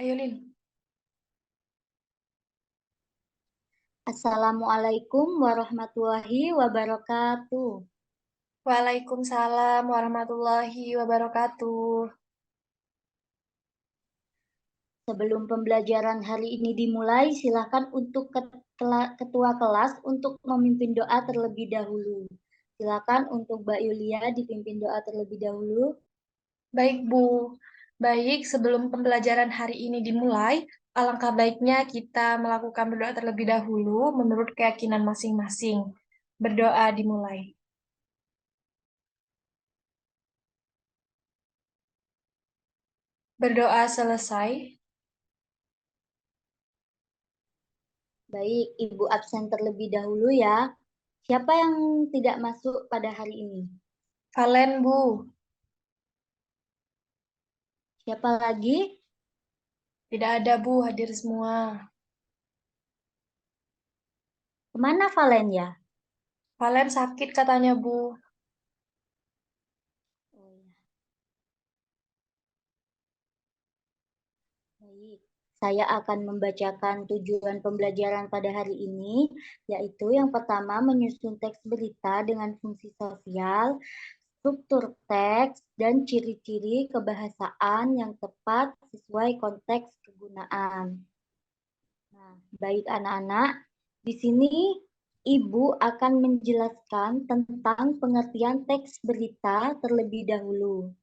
Ayo, Lin. Assalamualaikum warahmatullahi wabarakatuh. Waalaikumsalam warahmatullahi wabarakatuh. Sebelum pembelajaran hari ini dimulai, silakan untuk ketua kelas untuk memimpin doa terlebih dahulu. Silakan untuk Mbak Yulia dipimpin doa terlebih dahulu. Baik, Bu. Baik, sebelum pembelajaran hari ini dimulai, alangkah baiknya kita melakukan berdoa terlebih dahulu menurut keyakinan masing-masing. Berdoa dimulai. Berdoa selesai. Baik, Ibu absen terlebih dahulu ya. Siapa yang tidak masuk pada hari ini? Valen, Bu. Siapa lagi? Tidak ada, Bu, hadir semua. Kemana Valen ya? Valen sakit katanya, Bu. Oh, ya. Baik, saya akan membacakan tujuan pembelajaran pada hari ini, yaitu yang pertama menyusun teks berita dengan fungsi sosial, struktur teks, dan ciri-ciri kebahasaan yang tepat sesuai konteks kegunaan. Nah, baik anak-anak, di sini Ibu akan menjelaskan tentang pengertian teks berita terlebih dahulu.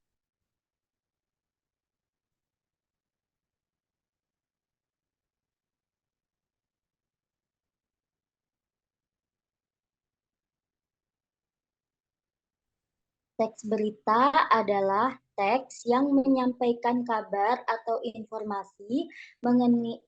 Teks berita adalah teks yang menyampaikan kabar atau informasi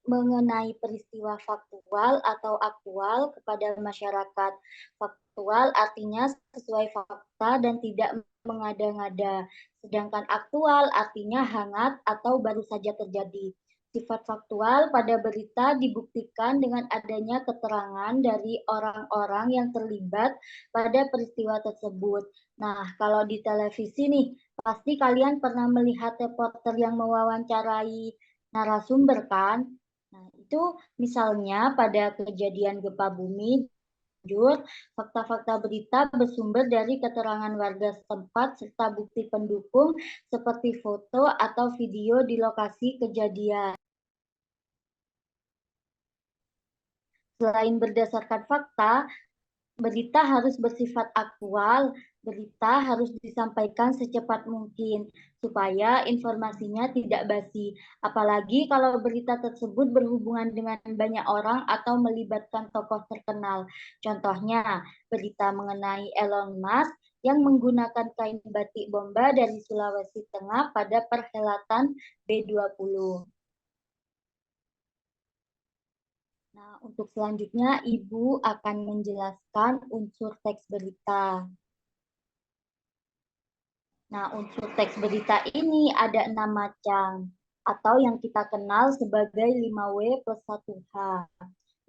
mengenai peristiwa faktual atau aktual kepada masyarakat. Faktual artinya sesuai fakta dan tidak mengada-ngada. Sedangkan aktual artinya hangat atau baru saja terjadi. Sifat faktual pada berita dibuktikan dengan adanya keterangan dari orang-orang yang terlibat pada peristiwa tersebut. Nah, kalau di televisi nih, pasti kalian pernah melihat reporter yang mewawancarai narasumber kan? Nah, itu misalnya pada kejadian gempa bumi, jujur, fakta-fakta berita bersumber dari keterangan warga setempat serta bukti pendukung seperti foto atau video di lokasi kejadian. Selain berdasarkan fakta, berita harus bersifat aktual, berita harus disampaikan secepat mungkin supaya informasinya tidak basi. Apalagi kalau berita tersebut berhubungan dengan banyak orang atau melibatkan tokoh terkenal. Contohnya, berita mengenai Elon Musk yang menggunakan kain batik bomba dari Sulawesi Tengah pada perhelatan B20. Nah, untuk selanjutnya Ibu akan menjelaskan unsur teks berita. Nah, unsur teks berita ini ada 6 macam atau yang kita kenal sebagai 5W plus 1H,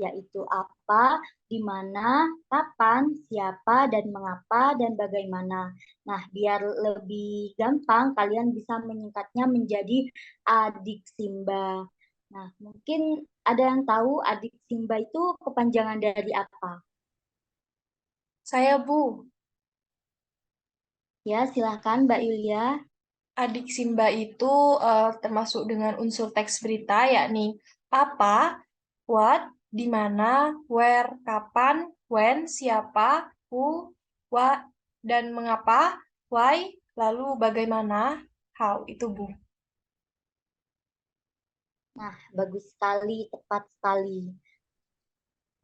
yaitu apa, di mana, kapan, siapa, dan mengapa, dan bagaimana. Nah, biar lebih gampang, kalian bisa menyingkatnya menjadi adik Simba. Nah, mungkin ada yang tahu adik Simba itu kepanjangan dari apa? Saya, Bu. Ya, silahkan Mbak Yulia. Adik Simba itu termasuk dengan unsur teks berita, yakni apa, what, di mana, where, kapan, when, siapa, who, what, dan mengapa, why, lalu bagaimana, how. Itu, Bu. Nah, bagus sekali, tepat sekali.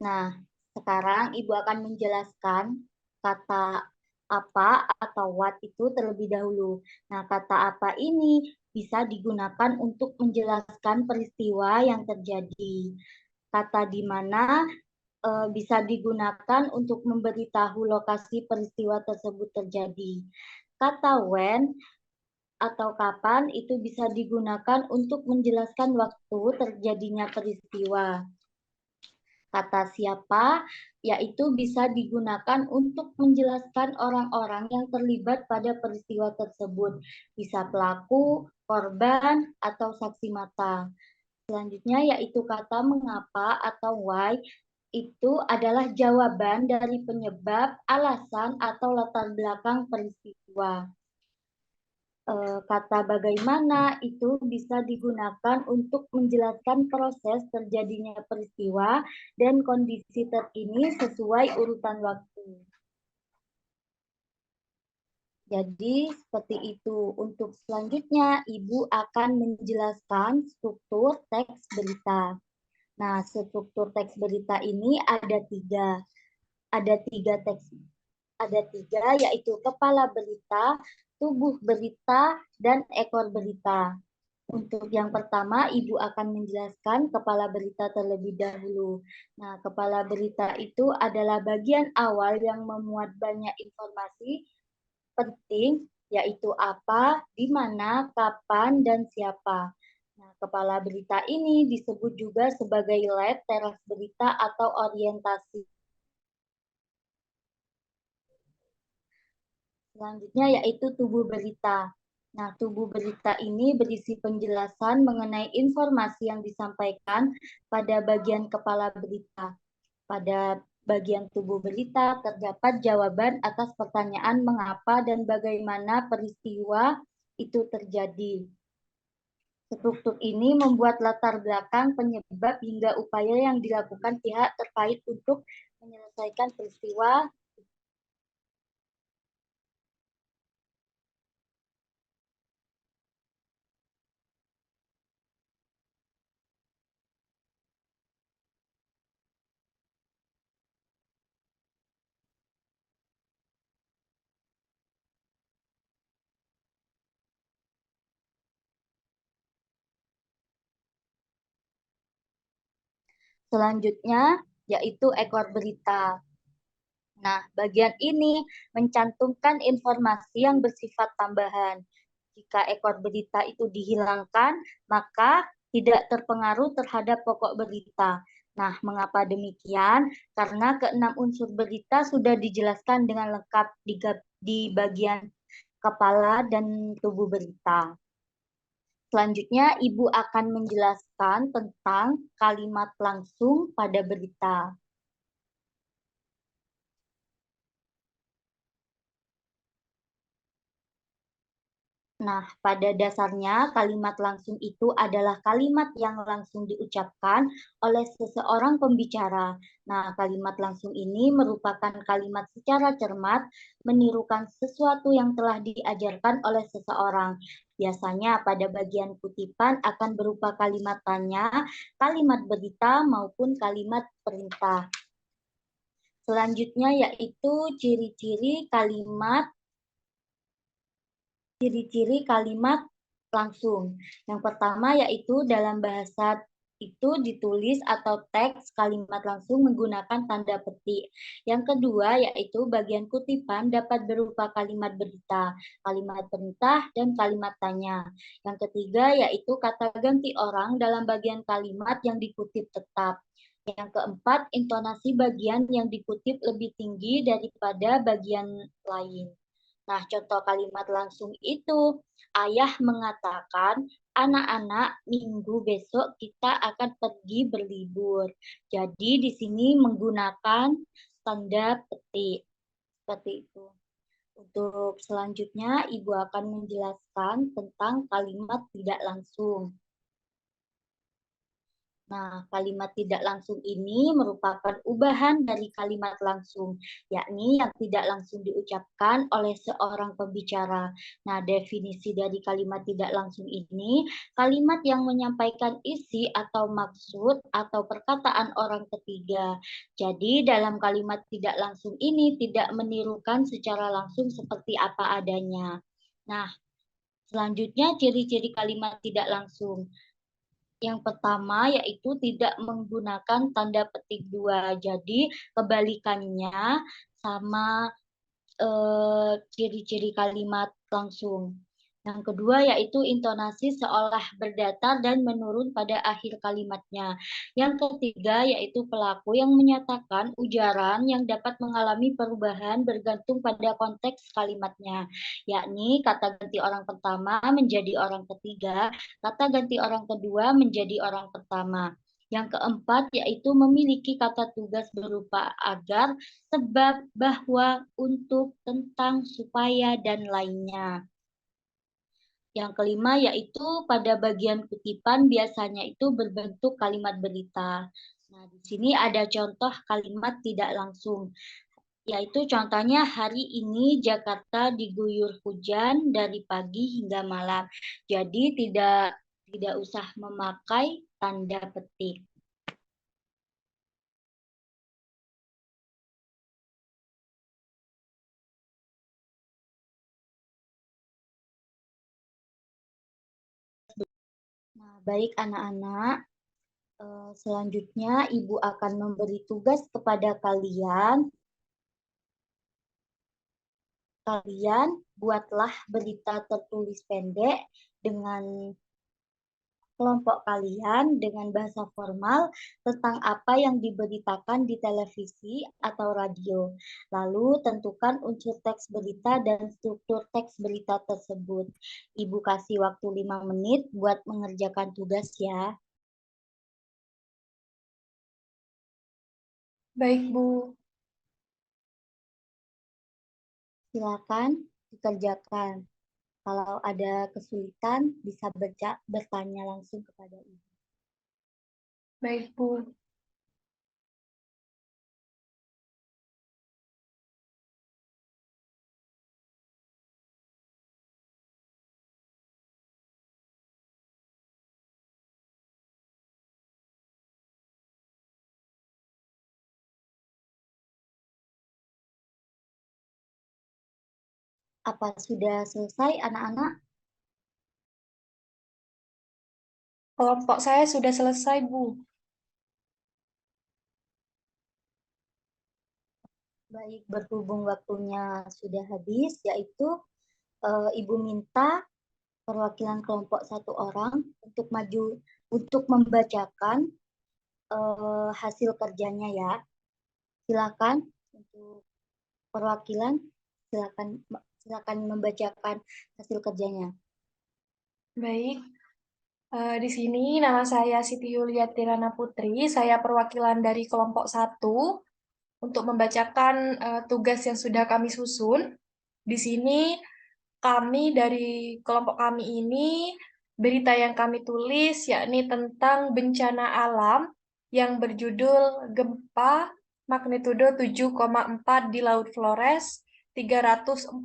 Nah, sekarang Ibu akan menjelaskan kata apa atau what itu terlebih dahulu. Nah, kata apa ini bisa digunakan untuk menjelaskan peristiwa yang terjadi. Kata di mana bisa digunakan untuk memberitahu lokasi peristiwa tersebut terjadi. Kata when atau kapan itu bisa digunakan untuk menjelaskan waktu terjadinya peristiwa. Kata siapa, yaitu bisa digunakan untuk menjelaskan orang-orang yang terlibat pada peristiwa tersebut, bisa pelaku, korban, atau saksi mata. Selanjutnya yaitu kata mengapa atau why, itu adalah jawaban dari penyebab, alasan, atau latar belakang peristiwa. Kata bagaimana itu bisa digunakan untuk menjelaskan proses terjadinya peristiwa dan kondisi terkini sesuai urutan waktu. Jadi seperti itu. Untuk selanjutnya, Ibu akan menjelaskan struktur teks berita. Nah, struktur teks berita ini ada tiga. Ada tiga, yaitu kepala berita, tubuh berita, dan ekor berita. Untuk yang pertama, Ibu akan menjelaskan kepala berita terlebih dahulu. Nah, kepala berita itu adalah bagian awal yang memuat banyak informasi penting, yaitu apa, di mana, kapan, dan siapa. Nah, kepala berita ini disebut juga sebagai led, teras berita, atau orientasi. Selanjutnya yaitu tubuh berita. Nah, tubuh berita ini berisi penjelasan mengenai informasi yang disampaikan pada bagian kepala berita. Pada bagian tubuh berita terdapat jawaban atas pertanyaan mengapa dan bagaimana peristiwa itu terjadi. Struktur ini membuat latar belakang penyebab hingga upaya yang dilakukan pihak terkait untuk menyelesaikan peristiwa. Selanjutnya yaitu ekor berita. Nah, bagian ini mencantumkan informasi yang bersifat tambahan. Jika ekor berita itu dihilangkan, maka tidak terpengaruh terhadap pokok berita. Nah, mengapa demikian? Karena keenam unsur berita sudah dijelaskan dengan lengkap di bagian kepala dan tubuh berita. Selanjutnya, Ibu akan menjelaskan tentang kalimat langsung pada berita. Nah, pada dasarnya kalimat langsung itu adalah kalimat yang langsung diucapkan oleh seseorang pembicara. Nah, kalimat langsung ini merupakan kalimat secara cermat menirukan sesuatu yang telah diajarkan oleh seseorang. Biasanya pada bagian kutipan akan berupa kalimat tanya, kalimat berita, maupun kalimat perintah. Selanjutnya yaitu ciri-ciri kalimat langsung. Yang pertama yaitu dalam bahasa itu ditulis atau teks kalimat langsung menggunakan tanda petik. Yang kedua yaitu bagian kutipan dapat berupa kalimat berita, kalimat perintah, dan kalimat tanya. Yang ketiga yaitu kata ganti orang dalam bagian kalimat yang dikutip tetap. Yang keempat, intonasi bagian yang dikutip lebih tinggi daripada bagian lain. Nah, contoh kalimat langsung itu, ayah mengatakan, anak-anak, minggu besok kita akan pergi berlibur. Jadi di sini menggunakan tanda petik. Seperti itu. Untuk selanjutnya, Ibu akan menjelaskan tentang kalimat tidak langsung. Nah, kalimat tidak langsung ini merupakan ubahan dari kalimat langsung, yakni yang tidak langsung diucapkan oleh seorang pembicara. Nah, definisi dari kalimat tidak langsung ini, kalimat yang menyampaikan isi atau maksud atau perkataan orang ketiga. Jadi, dalam kalimat tidak langsung ini tidak menirukan secara langsung seperti apa adanya. Nah, selanjutnya ciri-ciri kalimat tidak langsung. Yang pertama yaitu tidak menggunakan tanda petik dua. Jadi kebalikannya sama ciri-ciri kalimat langsung. Yang kedua yaitu intonasi seolah berdatar dan menurun pada akhir kalimatnya. Yang ketiga yaitu pelaku yang menyatakan ujaran yang dapat mengalami perubahan bergantung pada konteks kalimatnya, yakni kata ganti orang pertama menjadi orang ketiga, kata ganti orang kedua menjadi orang pertama. Yang keempat yaitu memiliki kata tugas berupa agar, sebab, bahwa, untuk, tentang, supaya, dan lainnya. Yang kelima yaitu pada bagian kutipan biasanya itu berbentuk kalimat berita. Nah, di sini ada contoh kalimat tidak langsung, yaitu contohnya hari ini Jakarta diguyur hujan dari pagi hingga malam. Jadi tidak usah memakai tanda petik. Nah, baik anak-anak, selanjutnya Ibu akan memberi tugas kepada kalian. Kalian buatlah berita tertulis pendek dengan kelompok kalian dengan bahasa formal tentang apa yang diberitakan di televisi atau radio. Lalu tentukan unsur teks berita dan struktur teks berita tersebut. Ibu kasih waktu 5 menit buat mengerjakan tugas ya. Baik, Bu. Silakan dikerjakan. Kalau ada kesulitan bisa bertanya langsung kepada Ibu. Baik, Bu. Apa sudah selesai anak-anak? Kelompok saya sudah selesai, Bu. Baik, berhubung waktunya sudah habis, yaitu Ibu minta perwakilan kelompok satu orang untuk maju untuk membacakan hasil kerjanya ya. Silakan untuk perwakilan, silakan silakan membacakan hasil kerjanya. Baik. Di sini nama saya Siti Yulia Tirana Putri. Saya perwakilan dari kelompok satu untuk membacakan tugas yang sudah kami susun. Di sini kami dari kelompok kami ini berita yang kami tulis yakni tentang bencana alam yang berjudul Gempa magnitudo 7,4 di Laut Flores, 346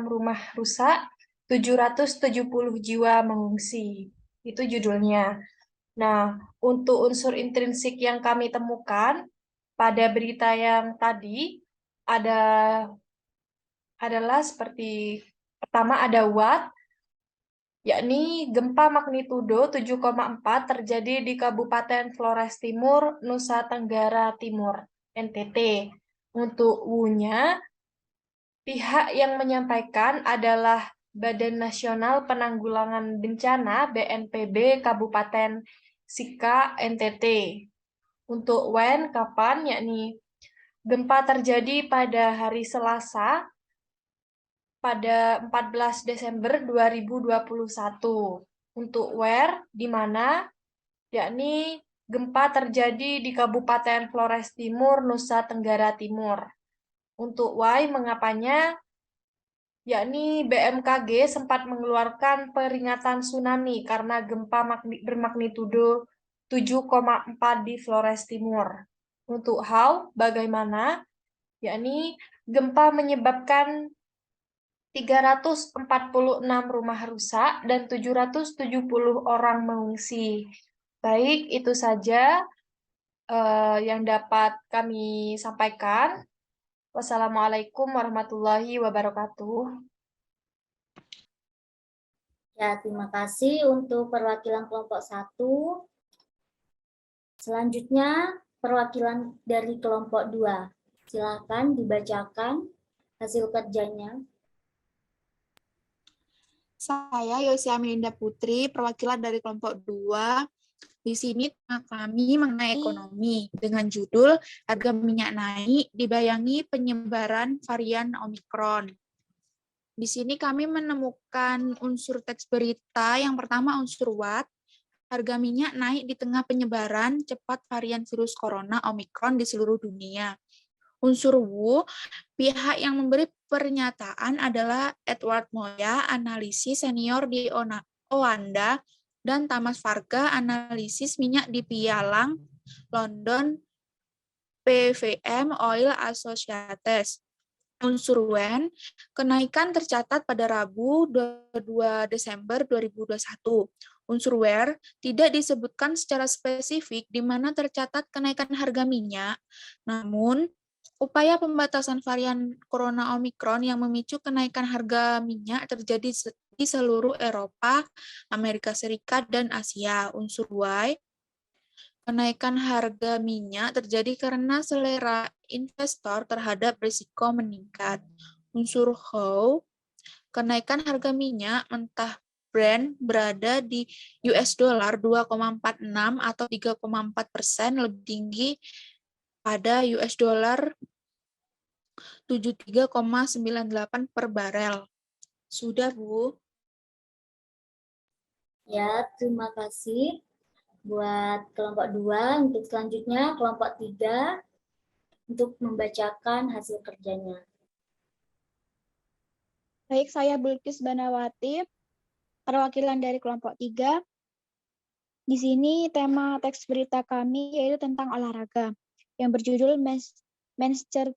rumah rusak, 770 jiwa mengungsi. Itu judulnya. Nah, untuk unsur intrinsik yang kami temukan pada berita yang tadi ada adalah seperti pertama ada what, yakni gempa magnitudo 7,4 terjadi di Kabupaten Flores Timur, Nusa Tenggara Timur, NTT. Untuk W-nya, pihak yang menyampaikan adalah Badan Nasional Penanggulangan Bencana BNPB Kabupaten Sika, NTT. Untuk when, kapan, yakni gempa terjadi pada hari Selasa pada 14 Desember 2021. Untuk where, di mana, yakni gempa terjadi di Kabupaten Flores Timur, Nusa Tenggara Timur. Untuk why, mengapanya, yakni BMKG sempat mengeluarkan peringatan tsunami karena gempa bermagnitudo 7,4 di Flores Timur. Untuk how, bagaimana, yakni gempa menyebabkan 346 rumah rusak dan 770 orang mengungsi. Baik, itu saja yang dapat kami sampaikan. Wassalamualaikum warahmatullahi wabarakatuh. Ya, terima kasih untuk perwakilan kelompok 1. Selanjutnya, perwakilan dari kelompok 2. Silakan dibacakan hasil kerjanya. Saya Yosia Melinda Putri, perwakilan dari kelompok 2. Di sini tema kami mengenai ekonomi dengan judul harga minyak naik dibayangi penyebaran varian Omikron. Di sini kami menemukan unsur teks berita. Yang pertama unsur watt. Harga minyak naik di tengah penyebaran cepat varian virus corona Omikron di seluruh dunia. Unsur wu, pihak yang memberi pernyataan adalah Edward Moya, analisis senior di Oanda, dan Thomas Varga, analisis minyak di Pialang, London, PVM Oil Associates. Unsur wen, kenaikan tercatat pada Rabu 22 Desember 2021. Unsur where, tidak disebutkan secara spesifik di mana tercatat kenaikan harga minyak, namun upaya pembatasan varian corona Omicron yang memicu kenaikan harga minyak terjadi di seluruh Eropa, Amerika Serikat, dan Asia. Unsur Y, kenaikan harga minyak terjadi karena selera investor terhadap risiko meningkat. Unsur how, kenaikan harga minyak mentah Brent berada di US dollar 2,46 atau 3,4% lebih tinggi pada US dollar 73,98 per barel. Sudah, Bu. Ya, terima kasih buat kelompok 2. Untuk selanjutnya kelompok 3 untuk membacakan hasil kerjanya. Baik, saya Bilqis Banawati, perwakilan dari kelompok 3. Di sini tema teks berita kami yaitu tentang olahraga yang berjudul Manchester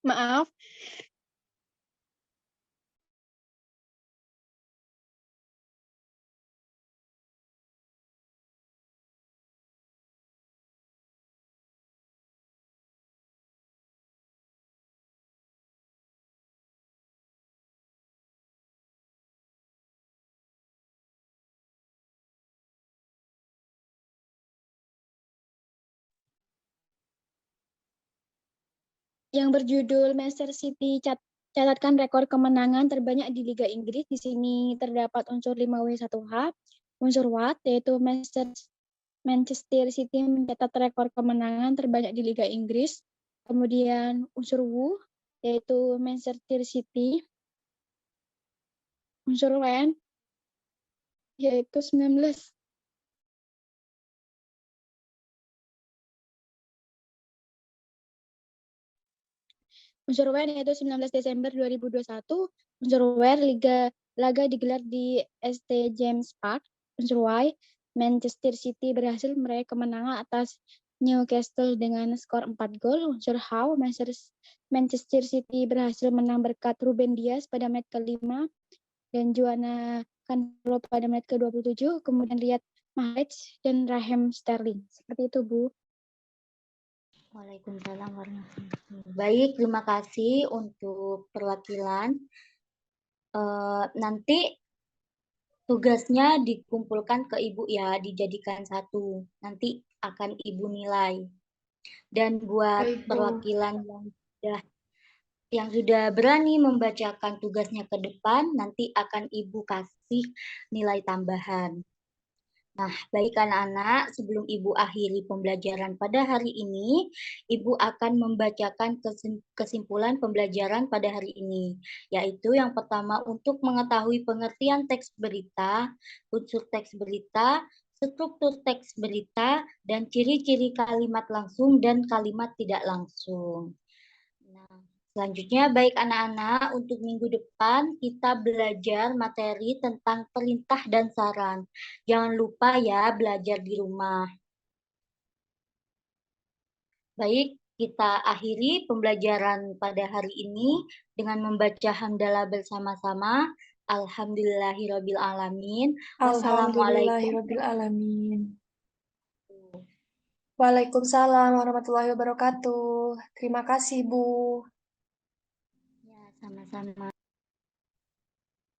Maaf. Yang berjudul Manchester City catatkan rekor kemenangan terbanyak di Liga Inggris. Di sini terdapat unsur 5W1H, unsur watt yaitu Manchester City mencatat rekor kemenangan terbanyak di Liga Inggris. Kemudian unsur wu yaitu Manchester City. Unsur wen yaitu 19. Unsur wen yaitu 19 Desember 2021. Unsur wer laga digelar di ST James Park. Unsur y, Manchester City berhasil meraih kemenangan atas Newcastle dengan skor 4 gol. Unsur how, Manchester City berhasil menang berkat Ruben Dias pada menit ke-5 dan Joanna Cancelo pada menit ke-27, kemudian Riyad Mahrez dan Raheem Sterling. Seperti itu, Bu. Waalaikumsalam warahmatullahi wabarakatuh. Baik, terima kasih untuk perwakilan. Nanti tugasnya dikumpulkan ke Ibu ya, dijadikan satu. Nanti akan Ibu nilai. Dan buat Baik, Bu. perwakilan yang sudah berani membacakan tugasnya ke depan, nanti akan Ibu kasih nilai tambahan. Nah, baik anak-anak, sebelum Ibu akhiri pembelajaran pada hari ini, Ibu akan membacakan kesimpulan pembelajaran pada hari ini, yaitu yang pertama untuk mengetahui pengertian teks berita, unsur teks berita, struktur teks berita, dan ciri-ciri kalimat langsung dan kalimat tidak langsung. Nah, selanjutnya, baik anak-anak, untuk minggu depan kita belajar materi tentang perintah dan saran. Jangan lupa ya belajar di rumah. Baik, kita akhiri pembelajaran pada hari ini dengan membaca hamdalah bersama-sama. Alhamdulillahirrabbilalamin. Wassalamualaikum. Alhamdulillahirrabbilalamin. Waalaikumsalam warahmatullahi wabarakatuh. Terima kasih, Bu. Ya, sama-sama.